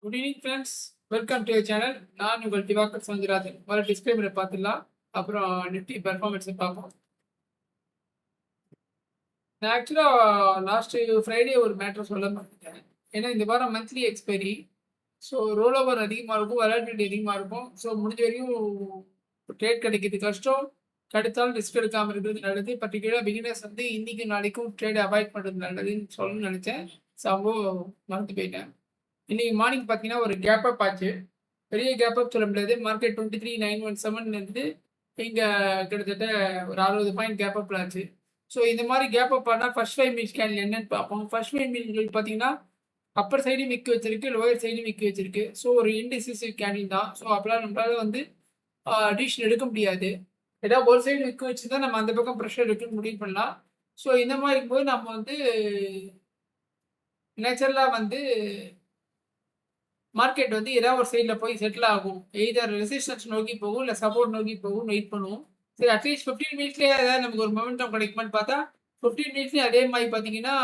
Good evening friends, welcome to your channel. நான் உங்கள் திவாகர் சந்திராஜன். முதல்ல டிஸ்கிளைமரை பார்த்துடலாம், அப்புறம் நிஃப்டி பெர்ஃபார்மன்ஸை பார்ப்போம். நான் ஆக்சுவலாக லாஸ்ட் ஃப்ரைடே ஒரு மேட்டர் சொல்ல மாட்டேன். ஏன்னா இந்த வாரம் monthly expiry. So role over அதிகமாக இருக்கும், வெலாட்டிலிட்டி அதிகமாக இருக்கும். ஸோ முடிஞ்ச வரைக்கும் ட்ரேட் கிடைக்கிறது கஷ்டம். கிடைத்தாலும் ரிஸ்க் எடுக்காமல் இருக்கிறது நல்லது. பர்டிகுலராக பிகினர்ஸ் வந்து இன்றைக்கும் நாளைக்கும் ட்ரேட் அவாய்ட் பண்ணுறது நல்லதுன்னு சொல்லணும்னு நினச்சேன். ஸோ மறந்து போயிட்டேன். இன்னைக்கு மார்னிங் பார்த்தீங்கன்னா ஒரு கேப் அப் ஆச்சு. பெரிய கேப் அப் சொல்ல முடியாது. மார்க்கெட் 23,917 இருந்து இங்கே கிட்டத்தட்ட ஒரு 60 பாயிண்ட் கேப் அப் ஆச்சு. ஸோ இந்த மாதிரி கேப் அப் ஆனால் ஃபர்ஸ்ட் 5 மினிட்ஸ் கேண்டில் என்னன்னு பார்ப்போம். ஃபர்ஸ்ட் 5 மினிட்ஸ் பார்த்தீங்கன்னா அப்பர் சைடும் விற்க வச்சிருக்கு, லோயர் சைடும் விற்க வச்சிருக்கு. ஸோ ஒரு இன்டிசிசிவ் கேண்டில் தான். ஸோ அப்போலாம் நம்மளால வந்து டிசிஷன் எடுக்க முடியாது. ஏதாவது ஒரு சைடு விற்க வச்சு தான் நம்ம அந்த பக்கம் ப்ரெஷர் இருக்குன்னு முடிவு பண்ணலாம். ஸோ இந்த மாதிரி போது நம்ம வந்து நேச்சுரலாக வந்து மார்க்கெட் வந்து ஏதாவது ஒரு சைடில் போய் செட்டில் ஆகும். எய்தர் ரெசிஸ்டன்ஸ் நோக்கி போகும், இல்லை சப்போர்ட் நோக்கி போகும், வெயிட் பண்ணுவோம். சரி, அட்லீஸ்ட் 15 மினிட்ஸ்லேயே ஏதாவது நமக்கு ஒரு மொமெண்டம் கிடைக்குமான்னு பார்த்தா 15 மினிட்ஸ்லேயும் அதே மாதிரி பார்த்தீங்கன்னா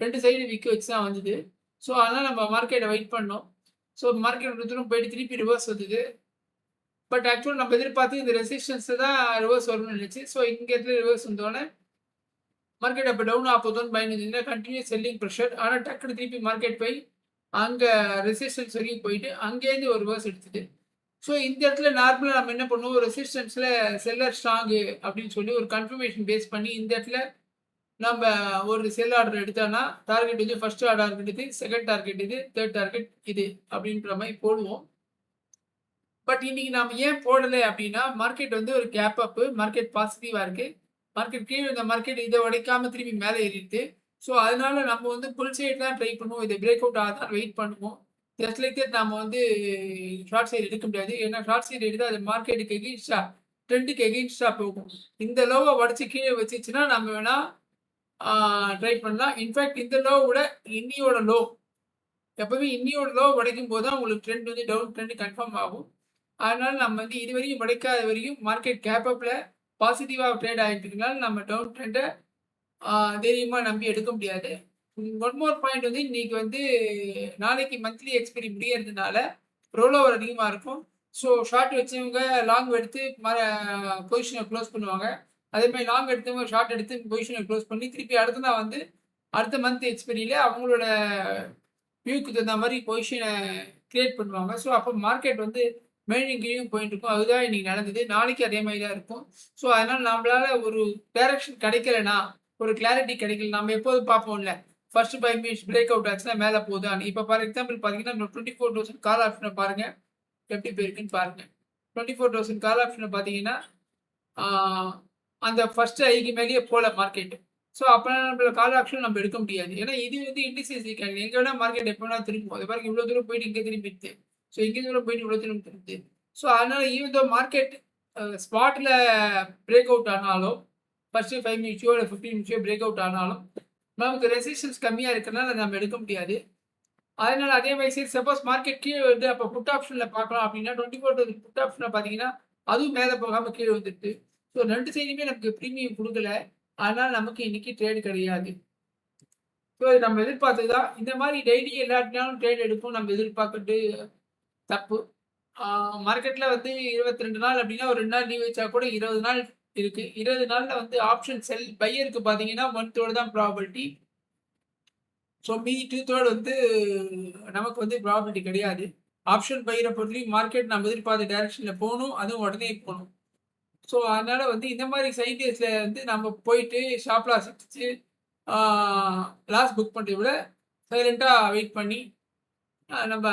2 சைடு விற்க வச்சு தான் வந்தது. ஸோ அதனால் நம்ம மார்க்கெட்டை வெயிட் பண்ணோம். ஸோ மார்க்கெட் தூரம் போயிட்டு திருப்பி ரிவர்ஸ் வந்தது. பட் ஆக்சுவலாக நம்ம எதிர்பார்த்து இந்த ரெசிஸ்டன்ஸை தான் ரிவர்ஸ் வரும்னு நினச்சி. ஸோ இங்கே இடத்துல ரிவர்ஸ் வந்தோடனே மார்க்கெட் அப்போ டவுன் ஆப்போதுன்னு பயந்துருந்தீங்கன்னா கண்டினியூஸ் செல்லிங் ப்ரெஷர். ஆனால் டக்குனு திருப்பி மார்க்கெட் போய் அங்கே ரெசிஸ்டன்ஸ் வரைக்கும் போயிட்டு அங்கேருந்து ஒரு ரிவர்ஸ் எடுத்துது. ஸோ இந்த இடத்துல நார்மலாக நம்ம என்ன பண்ணுவோம், ரெசிஸ்டன்ஸில் செல்லர் ஸ்ட்ராங்கு அப்படின்னு சொல்லி ஒரு கன்ஃபர்மேஷன் பேஸ் பண்ணி இந்த இடத்துல நம்ம ஒரு செல் ஆர்டர் எடுத்தோன்னா டார்கெட் இது ஃபர்ஸ்ட் டார்கெட் இது, செகண்ட் டார்கெட் இது, தேர்ட் டார்கெட் இது அப்படின்ற மாதிரி போடுவோம். பட் இன்னைக்கு நம்ம ஏன் போடலை அப்படின்னா மார்க்கெட் வந்து ஒரு கேப் அப்பு, மார்க்கெட் பாசிட்டிவாக இருக்குது. மார்க்கெட் கீழே இந்த மார்க்கெட் இதை உடைக்காம திரும்பி மேலே ஏறிடுது. ஸோ அதனால நம்ம வந்து புல் சைட் தான் ட்ரை பண்ணுவோம். இதை பிரேக் அவுட் ஆகாதான் வெயிட் பண்ணுவோம். ஜஸ்ட் லைக் தட் நம்ம வந்து ஷார்ட் சைடு எடுக்க முடியாது. ஏன்னா ஷார்ட் சைடு எடுத்தால் அது மார்க்கெட்டுக்கு எகெயின்ஸ்டா, ட்ரெண்டுக்கு எகெயின்ஸ்டா போகும். இந்த லோவை உடச்சி கீழே வச்சுச்சுன்னா நம்ம வேணா ட்ரை பண்ணலாம். இன்ஃபேக்ட் இந்த லோ விட இன்னியோட லோ, எப்பவுமே இன்னியோட லோ உடைக்கும் போது தான் உங்களுக்கு ட்ரெண்ட் வந்து டவுன் ட்ரெண்ட் கன்ஃபார்ம் ஆகும். அதனால நம்ம வந்து இது வரைக்கும் உடைக்காத வரைக்கும் மார்க்கெட் கேப் அப்பில் பாசிட்டிவாக ட்ரேட் ஆகிட்டு இருக்கனால நம்ம டவுன் ட்ரெண்டை தைரியமாக நம்பி எடுக்க முடியாது. ஒன் மோர் பாயிண்ட் வந்து இன்னைக்கு வந்து நாளைக்கு மந்த்லி எக்ஸ்பைரி முடியறதுனால ரோல் ஓவர் அதிகமாக இருக்கும். ஸோ ஷார்ட் வச்சவங்க லாங் எடுத்து பொசிஷனை க்ளோஸ் பண்ணுவாங்க. அதேமாதிரி லாங் எடுத்தவங்க ஷார்ட் எடுத்து பொசிஷனை க்ளோஸ் பண்ணி திருப்பி அடுத்த வந்து அடுத்த மந்த் எக்ஸ்பைரியில் அவங்களோட வியூக்கு தகுந்த மாதிரி பொசிஷனை கிரியேட் பண்ணுவாங்க. ஸோ அப்போ மார்க்கெட் வந்து மேலும் கீழும் போயிட்டு இருக்கும். அதுதான் இன்னைக்கு நடந்தது. நாளைக்கு அதே மாதிரி தான் இருக்கும். ஸோ அதனால் நம்மளால ஒரு டைரக்ஷன் கிடைக்கலனா, ஒரு கிளாரிட்டி கிடைக்கல. நம்ம எப்போதும் பார்ப்போம்ல, ஃபர்ஸ்ட் 5 மினிட்ஸ் பிரேக் அவுட் ஆச்சுன்னா மேலே போகுதான். இப்போ ஃபார் எக்ஸாம்பிள் பார்த்தீங்கன்னா 24,000 கால் ஆப்ஷனை பாருங்க எப்படி போயிருக்குன்னு பாருங்க. 24,000 கால் ஆப்ஷனை பார்த்தீங்கன்னா அந்த ஃபர்ஸ்ட் ஐக்கு மேலேயே போல மார்க்கெட். ஸோ அப்போ நம்மளோட கால் ஆப்ஷன் நம்ம எடுக்க முடியாது. ஏன்னா இது வந்து இண்டிசைஸ் கேண்டில். எங்கே வேணா மார்க்கெட் எப்போ வேணா திரும்பும். அது பாருங்க இவ்வளோ தூரம் போயிட்டு இங்கே திரும்பிடுது. ஸோ இங்கே தூரம் போயிட்டு இவ்வளோ தூரம் திரும்புது. ஸோ அதனால ஈவன் தோ மார்க்கெட் ஸ்பாட்டில் பிரேக் அவுட் ஆனாலும் ஃபர்ஸ்ட்டு 5 மினிட்ஸோ இல்லை 15 மினிட்ஸோ பிரேக் அவுட் ஆனாலும் நமக்கு ரெசிஸ்டன்ஸ் கம்மியாக இருக்கிறனால நம்ம எடுக்க முடியாது. அதனால அதே மாதிரி சரி சப்போஸ் மார்க்கெட் கீழே வந்து அப்போ புட் ஆப்ஷனில் பார்க்கலாம் அப்படின்னா 24 புட் ஆப்ஷனில் பார்த்தீங்கன்னா அதுவும் மேலே போகாமல் கீழே வந்துடுது. ஸோ 2 சைடுமே நமக்கு ப்ரீமியம் கொடுக்கல. அதனால் நமக்கு இன்னைக்கு ட்ரேடு கிடையாது. ஸோ நம்ம எதிர்பார்த்தது தான். இந்த மாதிரி டெய்லி எல்லாத்தினாலும் ட்ரேட் எடுப்போம் நம்ம எதிர்பார்க்கறது தப்பு. மார்க்கெட்டில் வந்து 22 நாள் அப்படின்னா ஒரு 2 நாள் லீவ் வச்சா கூட 20 நாள் இருக்கு. 20 நாளில் வந்து ஆப்ஷன் செல் பையருக்கு பார்த்தீங்கன்னா 1/3 தான் ப்ராபபிலிட்டி. ஸோ மீதி 2/3 வந்து நமக்கு வந்து ப்ராபபிலிட்டி கிடையாது. ஆப்ஷன் பையரை பொறுத்தவரைக்கும் மார்க்கெட் நம்ம எதிர்பார்த்த டைரக்ஷனில் போகணும், அதுவும் உடனே போகணும். ஸோ அதனால வந்து இந்த மாதிரி சைடேஸில் வந்து நம்ம போயிட்டு ஷாப் லாஸ் வச்சு லாஸ் புக் பண்ணுறதை விட சைலண்ட்டாக வெயிட் பண்ணி நம்ம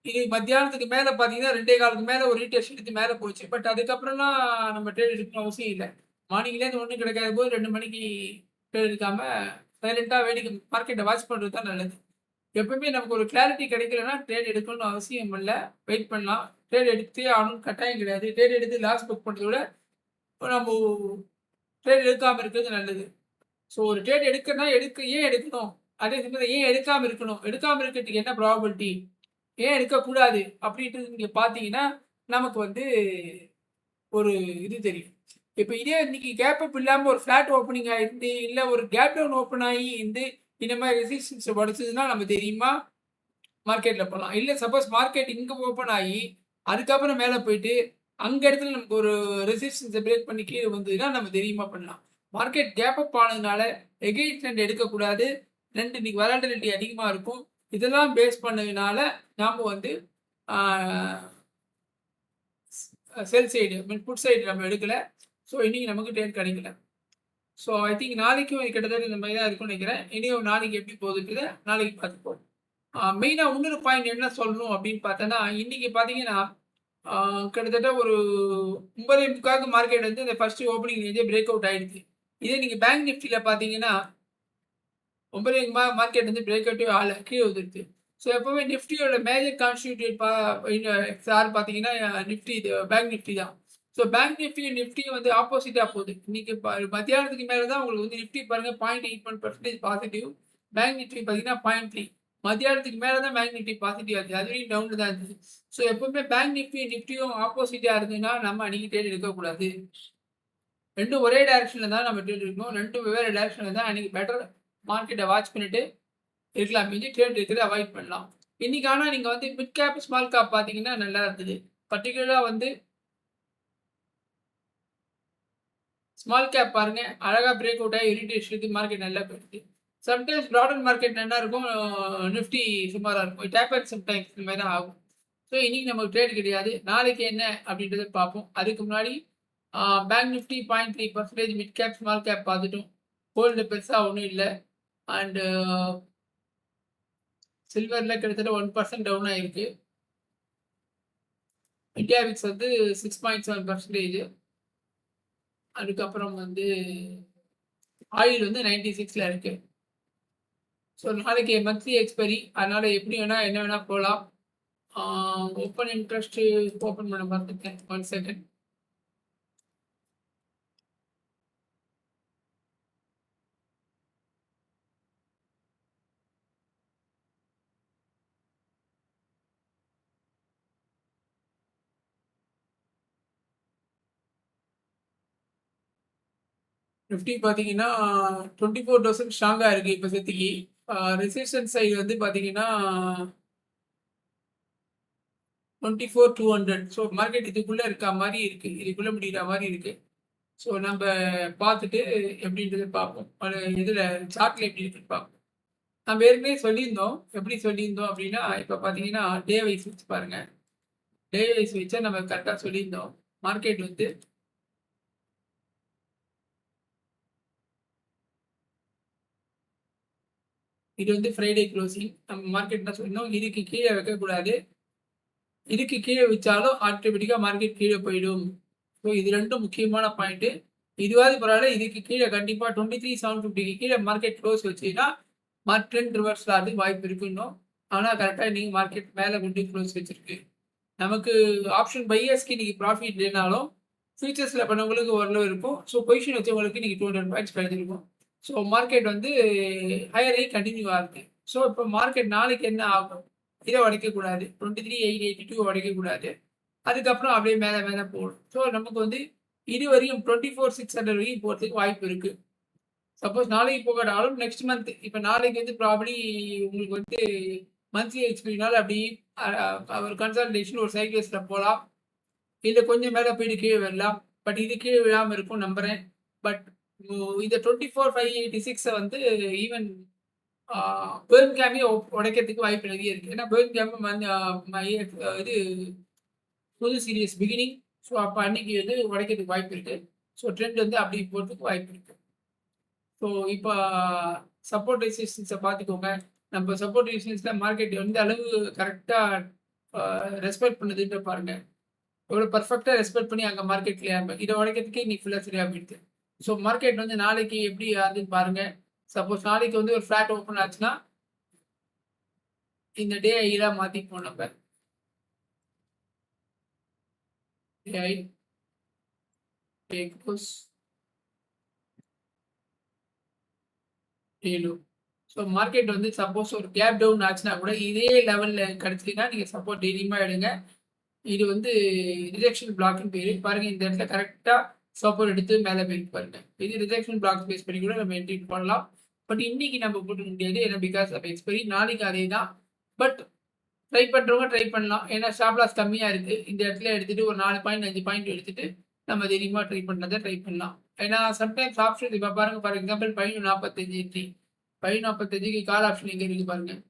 இது மத்தியானத்துக்கு மேலே பார்த்தீங்கன்னா 2:15 மேலே ஒரு ரீடெஸ்ட் எடுத்து மேலே போச்சு. பட் அதுக்கப்புறம்லாம் நம்ம ட்ரேட் எடுக்கணும் அவசியம் இல்லை. மார்னிங்லேருந்து ஒன்றும் கிடைக்காத போது 2 மணிக்கு ட்ரேட் எடுக்காமல் சைலண்ட்டாக வேடிக்கை மார்க்கெட்டை வாட்ச் பண்ணுறது தான் நல்லது. எப்பவுமே நமக்கு ஒரு கிளாரிட்டி கிடைக்கலன்னா ட்ரேட் எடுக்கணும்னு அவசியம் இல்லை, வெயிட் பண்ணலாம். ட்ரேட் எடுத்தே ஆகணும்னு கட்டாயம் கிடையாது. ட்ரேட் எடுத்து லாஸ் புக் பண்ணுறத விட நம்ம ட்ரேட் எடுக்காமல் இருக்கிறது நல்லது. ஸோ ஒரு ட்ரேட் எடுக்கணும்னா ஏன் எடுக்கணும், அதே சமயத்தில் ஏன் எடுக்காமல் இருக்கணும், எடுக்காமல் இருக்கிறதுக்கு என்ன ப்ராபபிலிட்டி, ஏன் எடுக்கக்கூடாது அப்படின்றது நீங்கள் பார்த்தீங்கன்னா நமக்கு வந்து ஒரு இது தெரியும். இப்போ இதே இன்னைக்கு கேப் அப் இல்லாமல் ஒரு ஃப்ளாட் ஓப்பனிங் ஆகிருந்து இல்லை ஒரு கேப் டவுன் ஓப்பன் ஆகி இருந்து இந்த மாதிரி ரெசிஸ்டன்ஸை உடச்சதுன்னா நம்ம தெரியுமா மார்க்கெட்டில் போகலாம். இல்லை சப்போஸ் மார்க்கெட் இங்கே ஓப்பன் ஆகி அதுக்கப்புறம் மேலே போயிட்டு அங்கே இடத்துல நமக்கு ஒரு ரெசிஸ்டன்ஸை பிரேக் பண்ணி கீழே வந்ததுன்னா நம்ம தைரியமாக பண்ணலாம். மார்க்கெட் கேப் அப் ஆனதுனால எகெயின்ஸ்ட் ட்ரெண்ட் எடுக்கக்கூடாது. ட்ரெண்ட் இன்னைக்கு வொலாட்டிலிட்டி அதிகமாக இருக்கும். இதெல்லாம் பேஸ் பண்ணதுனால நாம் வந்து செல் சைடு மீன் புட் சைடு நம்ம எடுக்கல. ஸோ இன்னைக்கு நமக்கு ட்ரேட் கிடைக்கல. ஸோ ஐ திங்க் நாளைக்கும் கிட்டத்தட்ட இந்த மாதிரி தான் இருக்கும்னு நினைக்கிறேன். இனியும் நாளைக்கு எப்படி போகுதுன்றத நாளைக்கு பார்த்துப்போம். மெயினாக இன்னொரு பாயிண்ட் என்ன சொல்லணும் அப்படின்னு பார்த்தோன்னா, இன்னைக்கு பார்த்தீங்கன்னா கிட்டத்தட்ட ஒரு 9:45 மார்க்கெட் வந்து இந்த ஃபர்ஸ்ட் ஓப்பனிங் ரேஞ்சே பிரேக் அவுட் ஆயிடுச்சு. இதே நீங்கள் பேங்க் நிஃப்டியில் பார்த்தீங்கன்னா 9:45 மார்க்கெட் வந்து பிரேக் அவுட்டே ஆகல, கீழே வந்துருச்சு. ஸோ எப்போவுமே நிஃப்டியோட மேஜர் கான்ஸ்டியூட்டிவ் சார் பார்த்தீங்கன்னா நிஃப்டி இது பேங்க் நிஃப்டி தான். ஸோ பேங்க் நிஃப்டியும் வந்து ஆப்போசிட்டாக போகுது. இன்னைக்கு மத்தியானத்துக்கு மேலே தான் உங்களுக்கு வந்து நிஃப்டி பாருங்க 0.81% பாசிட்டிவ். பேங்க் நிஃப்டி பார்த்தீங்கன்னா 0.3. மத்தியானத்துக்கு மேலே தான் பேங்க் நிஃப்டி பாசிட்டிவ் ஆகுது. அதுவரையும் டவுன் தான் இருந்தது. ஸோ எப்பவுமே பேங்க் நிஃப்டியும் ஆப்போசிட்டாக இருந்ததுன்னா நம்ம அன்னைக்கு ட்ரேட் எடுக்கக்கூடாது. ரெண்டும் ஒரே டைரக்ஷனில் தான் நம்ம ட்ரேட் இருக்கணும். ரெண்டும் வெவ்வேறு டைரக்ஷனில் தான் அன்னைக்கு பெட்டர் மார்க்கெட்டை வாட்ச் பண்ணிட்டு இருக்கலாம். மீதி ட்ரேட் இருக்கிறத அவாய்ட் பண்ணலாம். இன்னைக்கு ஆனால் நீங்கள் வந்து மிட் கேப் ஸ்மால் கேப் பார்த்தீங்கன்னா நல்லா இருந்தது. பர்டிகுலராக வந்து ஸ்மால் கேப் பாருங்க அழகாக பிரேக் அவுட் ஆகி இரிட்டேஷனுக்கு மார்க்கெட் நல்லா போயிடுது. சம்டைம்ஸ் ப்ராடர் மார்க்கெட் நல்லா இருக்கும், நிஃப்டி சுமாராக இருக்கும். டேப்பர் சம்டைம்ஸ் இந்த மாதிரி தான் ஆகும். ஸோ இன்னைக்கு நமக்கு ட்ரேட் கிடையாது. நாளைக்கு என்ன அப்படின்றத பார்ப்போம். அதுக்கு முன்னாடி bank Nifty 0.3% mid cap small cap பார்த்துட்டோம். கோல்டு பெருசாக ஒன்றும் இல்லை. அண்டு சில்வரில் கிட்டத்தட்ட 1% டவுன் ஆகிருக்கு. இந்தியா விக்ஸ் வந்து 6.7%. அதுக்கப்புறம் வந்து ஆயில் வந்து 96ல் இருக்கு. ஸோ நாளைக்கு மந்த்லி எக்ஸ்பைரி, அதனால எப்படி வேணால் என்ன வேணால் போகலாம். ஓப்பன் இன்ட்ரெஸ்ட் ஓப்பன் பண்ண பார்த்துருக்கேன். 1 செகண்ட். நிஃப்டி பார்த்தீங்கன்னா 24% ஸ்ட்ராங்காக இருக்குது இப்போ செத்துக்கு. ரெசிஸ்டன்ஸ் சைடு வந்து பார்த்தீங்கன்னா 24,200. ஸோ மார்க்கெட் இதுக்குள்ளே இருக்க மாதிரி இருக்குது, இதுக்குள்ளே முடிகிற மாதிரி இருக்குது. ஸோ நம்ம பார்த்துட்டு எப்படின்றது பார்ப்போம். இதில் சார்ட்டில் எப்படி இருக்குன்னு பார்ப்போம். நம்ம ஏற்கனவே சொல்லியிருந்தோம். எப்படி சொல்லியிருந்தோம் அப்படின்னா, இப்போ பார்த்தீங்கன்னா டே வைஸ் வச்சு பாருங்கள். டே வைஸ் வச்சா நம்ம கரெக்டாக சொல்லியிருந்தோம். மார்க்கெட் வந்து இது வந்து ஃப்ரைடே க்ளோசிங். நம்ம மார்க்கெட் என்ன சொல்லியிருந்தோம், இதுக்கு கீழே வைக்கக்கூடாது. இதுக்கு கீழே வச்சாலும் ஆட்டோமேட்டிக்காக மார்க்கெட் கீழே போயிடும். ஸோ இது ரெண்டும் முக்கியமான பாயிண்ட்டு. இதுவாது பரவாயில்ல, இதுக்கு கீழே கண்டிப்பாக 23,750க்கு கீழே மார்க்கெட் க்ளோஸ் வச்சுன்னா ட்ரெண்ட் ரிவர்ஸில் ஆகுது வாய்ப்பு இருக்குன்னும். ஆனால் கரெக்டாக நீங்கள் மார்க்கெட் மேலே கொண்டு க்ளோஸ் வச்சுருக்கு. நமக்கு ஆப்ஷன் பையர்ஸ்க்கு இன்றைக்கி ப்ராஃபிட் இல்லைனாலும் ஃபியூச்சர்ஸில் பண்ணவங்களுக்கு ஓரளவு இருக்கும். ஸோ பொசிஷன் வச்சவங்களுக்கு இன்றைக்கி 200 பாயிண்ட்ஸ் கிடைச்சிருக்கும். ஸோ மார்க்கெட் வந்து ஹையர் ஆகி கண்டினியூ ஆகுது. ஸோ இப்போ மார்க்கெட் நாளைக்கு என்ன ஆகும், இதை உடைக்கக்கூடாது. 23,882 உடைக்கக்கூடாது. அதுக்கப்புறம் அப்படியே மேலே மேலே போகணும். ஸோ நமக்கு வந்து இது வரையும் 24,600 வரைக்கும் போகிறதுக்கு வாய்ப்பு இருக்குது. சப்போஸ் நாளைக்கு போகட்டாலும் நெக்ஸ்ட் மந்த், இப்போ நாளைக்கு வந்து ப்ராபப்ளி உங்களுக்கு வந்து மந்த்லி எக்ஸ்பீரியனால அப்படி ஒரு கன்சல்டேஷன் ஒரு சைக்கிள்ஸில் போகலாம். இல்லை கொஞ்சம் மேலே போயிட்டு கீழே வரலாம். பட் இது கீழே விழாமல் இருக்கும் நம்புகிறேன். பட் இந்த 24,586 வந்து ஈவன் பேர்ன்கேமே உடைக்கிறதுக்கு வாய்ப்பு நிறைய இருக்குது. ஏன்னா பேர்ன்கேம் இது புது சீரியஸ் பிகினிங். ஸோ அப்போ அன்னைக்கு வந்து உடைக்கிறதுக்கு வாய்ப்பு இருக்குது. ஸோ ட்ரெண்ட் வந்து அப்படி போகிறதுக்கு வாய்ப்பு இருக்குது. ஸோ இப்போ சப்போர்ட் ரெசிஸ்டன்ஸை பார்த்துக்கோங்க. நம்ம சப்போர்ட் ரெசிஸ்டன்ஸில் மார்க்கெட் எந்த அளவு கரெக்டாக ரெஸ்பெக்ட் பண்ணுதுன்ற பாருங்கள். எவ்வளோ பர்ஃபெக்டாக ரெஸ்பெக்ட் பண்ணி அங்கே மார்க்கெட்டில் இதை உடைக்கிறதுக்கே நீ ஃபுல்லாக சரியாக போயிடுது. ஸோ மார்க்கெட் வந்து நாளைக்கு எப்படி ஆகுதுன்னு பாருங்கள். சப்போஸ் நாளைக்கு வந்து ஒரு ஃப்ளாட் ஓப்பன் ஆச்சுன்னா இந்த டே ஐலாம் மாற்றிப்போம். நம்ம ஏஐ ஸோ மார்க்கெட் வந்து சப்போஸ் ஒரு கேப் டவுன் ஆச்சுன்னா கூட இதே லெவலில் கிடச்சிங்கன்னா நீங்கள் சப்போர்ட் தைரியமாக எடுங்க. இது வந்து ரிஜெக்ஷன் பிளாக்னு பேர் பாருங்கள். இந்த இடத்துல கரெக்டாக சப்போர்ட் எடுத்து மேலே போயிட்டு பாருங்கள். இது ரிஜெக்ஷன் பிளாக் பேஸ் பண்ணி கூட நம்ம என்ட்ரி பண்ணலாம். பட் இன்னைக்கு நம்ம போட்டு முடியாது, ஏன்னா பிகாஸ் ஆஃப் எக்ஸ்பைரி. நாளைக்கு அதே தான். பட் ட்ரை பண்ணுறவங்க ட்ரை பண்ணலாம். ஏன்னா ஸ்டாப் லாஸ் கம்மியாக இருக்குது. இந்த இடத்துல எடுத்துகிட்டு ஒரு 4 பாயிண்ட் 5 பாயிண்ட் எடுத்துகிட்டு நம்ம தைரியமாக ட்ரை பண்ணுறதை ட்ரை பண்ணலாம். ஏன்னா சம்டைம்ஸ் ஆப்ஷன் இப்போ பாருங்கள், ஃபார் எக்ஸாம்பிள் 15.45 என்ட்ரி, 15.45க்கு கால் ஆப்ஷன் எங்கே இருக்குது பாருங்கள்,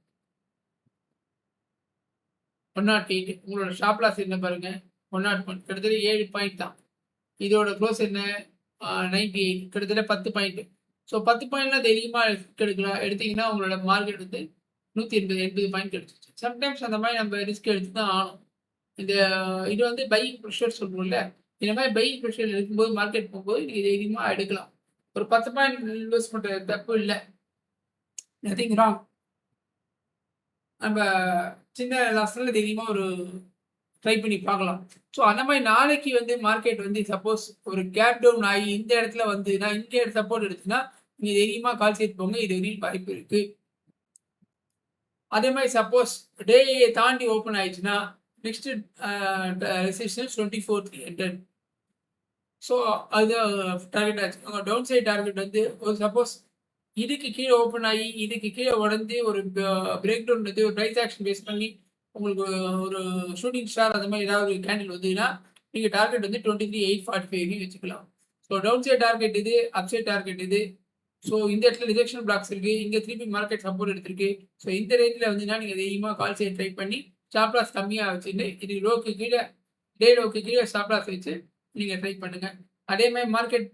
108. உங்களோட ஸ்டாப் லாஸ் என்ன பாருங்கள், 101. கிட்டத்தட்ட 7 பாயிண்ட் தான். இதோட க்ளோஸ் என்ன, 98. கிட்டத்தட்ட 10 பாயிண்ட். ஸோ 10 பாயிண்ட்லாம் தைரியமாக எடுக்கலாம். எடுத்தீங்கன்னா உங்களோட மார்க்கெட் வந்து 180 பாயிண்ட் கிடைச்சிச்சு. சம்டைம்ஸ் அந்த மாதிரி நம்ம ரிஸ்க் எடுத்து தான் ஆகணும். இந்த இது வந்து பையிங் ப்ரெஷர் சொல்லுவோம்ல, இந்த மாதிரி பையிங் ப்ரெஷர் இருக்கும்போது மார்க்கெட் போகும்போது நீங்கள் தைரியமாக எடுக்கலாம். ஒரு 10 பாயிண்ட் இன்வெஸ்ட் பண்ணுறது தப்பு இல்லை, நத்திங் ராங். நம்ம சின்ன லாஸ்ல தைரியமாக ஒரு ட்ரை பண்ணி பார்க்கலாம். ஸோ அந்த மாதிரி நாளைக்கு வந்து மார்க்கெட் வந்து சப்போஸ் ஒரு கேப் டவுன் ஆகி இந்த இடத்துல வந்து நான் இந்த சப்போர்ட் எடுத்துன்னா நீங்கள் தைரியமாக கால் செய்து போங்க, இது வரையும் வாய்ப்பு இருக்குது. அதே மாதிரி சப்போஸ் டே தாண்டி ஓப்பன் ஆயிடுச்சுன்னா நெக்ஸ்ட் ரெசிஸ்டன்ஸ் 24,300. ஸோ அது டார்கெட் ஆச்சு. உங்கள் டவுன் சைட் டார்கெட் வந்து ஒரு சப்போஸ் இதுக்கு கீழே ஓப்பன் ஆகி இதுக்கு கீழே உடஞ்சி ஒரு பிரேக் டவுன் வந்து ஒரு ப்ரைஸ் ஆக்ஷன் பேஸ் பண்ணி உங்களுக்கு ஒரு ஷூட்டிங் ஸ்டார் அந்த மாதிரி ஏதாவது ஒரு கேண்டில் வந்ததுன்னா நீங்கள் டார்கெட் வந்து 23,845 வச்சுக்கலாம். ஸோ டவுன் சைட் டார்கெட் இது, அப் சைட் டார்கெட் இது. ஸோ இந்த இடத்துல ரிஜெக்ஷன் பிளாக்ஸ் இருக்குது, இங்கே திருப்பி மார்க்கெட் சப்போர்ட் எடுத்திருக்கு. ஸோ இந்த ரேஞ்சில் வந்துன்னா நீங்கள் தைரியமாக கால் செய்ய ட்ரை பண்ணி ஸ்டாப் லாஸ் கம்மியாக வச்சுட்டு இது லோக்கு கீழே டே லோக்கு கீழே ஸ்டாப் லாஸ் வச்சு நீங்கள் ட்ரை பண்ணுங்கள். அதே மாதிரி மார்க்கெட்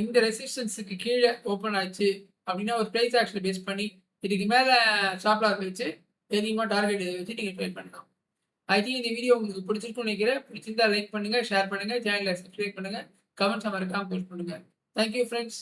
இந்த ரெசிஸ்டன்ஸுக்கு கீழே ஓப்பன் ஆச்சு அப்படின்னா ஒரு ப்ரைஸ் ஆக்ஷன் பேஸ் பண்ணி இதுக்கு மேலே ஸ்டாப் லாஸ் வச்சு தைரியமாக டார்கெட் வச்சு நீங்கள் ட்ரை பண்ணலாம். ஐ திங்க் இந்த வீடியோ உங்களுக்கு பிடிச்சிருக்குன்னு நினைக்கிறேன். பிடிச்சிருந்தா லைக் பண்ணுங்கள், ஷேர் பண்ணுங்கள், சேனலை சப்ஸ்கிரைப் பண்ணுங்கள், கமெண்ட்ஸ் மறக்காமல் போஸ்ட் பண்ணுங்கள். Thank you friends.